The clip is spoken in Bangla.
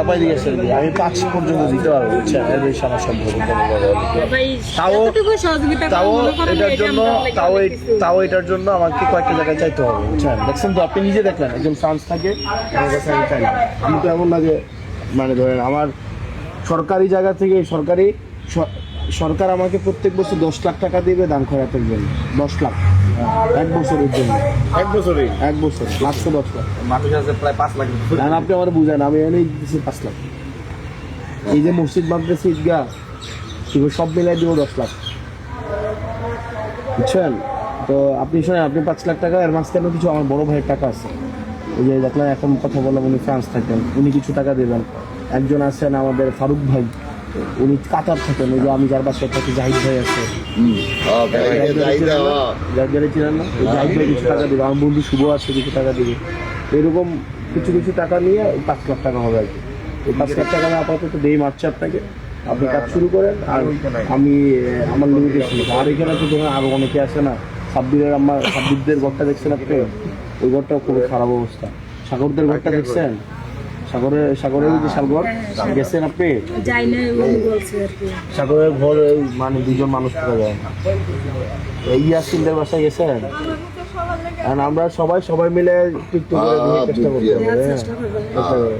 পাই দিয়েছে আমি 5 পর্যন্ত দিতে পারবো, বুঝছেন? এর বেশি আমার সম্ভব তাও এটার জন্য আমাকে কয়েকটা জায়গায় চাইতে হবে, বুঝছেন? দেখছেন তো, আপনি নিজে দেখলেন একজন ফ্রান্স থাকে, আমার কাছে আমি চাই না। আমি তো এমন লাগে, মানে ধরেন আমার সরকারি জায়গা থেকে সরকার আমাকে প্রত্যেক বছর 10 লাখ টাকা দেবে দান খয়রাতের জন্য। 10 লাখ এক বছরের জন্য। এক বছর মাত্র 10 লাখ। মানুষ আছে প্রায় 5 লাখ। আপনি আমার বুঝেন, আমি এনেই দিচ্ছি 5 লাখ। এই যে মসজিদ মাদ্রাসা ঈদগাহ এগুলো সব মিলাই দিব 10 লাখ, বুঝছেন? তো আপনি শোনেন, আপনি 5 লাখ টাকা এর মাঝখানে কিছু আমার বড় ভাইয়ের টাকা আছে, ওই যে দেখলাম এখন কথা বললাম, উনি ফ্রান্স থাকেন, উনি কিছু টাকা দেবেন। একজন আছেন আমাদের ফারুক ভাই, উনি কাতার থাকেন, ওই যে আমি যার বাসায় থাকি জাহিদ ভাই আছে, চিনেন না? জাহিদ ভাই কিছু টাকা দেবে, আমার বন্ধু শুভ আছে কিছু টাকা দেবে। এরকম কিছু কিছু টাকা নিয়ে 5 লাখ টাকা হবে আর কি। এই 5 লাখ টাকা আমি আপাতত দেই মারছে আপনাকে, আপনি কাজ শুরু করেন আর আমি আমার লিমিটেশন। আর এখানে তো ধরেন আরো অনেকে আসে না, সাব্বিরদের ঘরটা দেখছেন আপনি? ওই ঘরটাও খুবই খারাপ অবস্থা। সাগরদের ঘরটা দেখছেন? সাগরের যে সাগর গেছেন আপনি? সাগরের ঘর মানে 2জন মানুষ করে যায় না। ইয়াসিনদের বাসায় গেছেন? আর আমরা সবাই মিলে একটু করে চেষ্টা করতে হবে।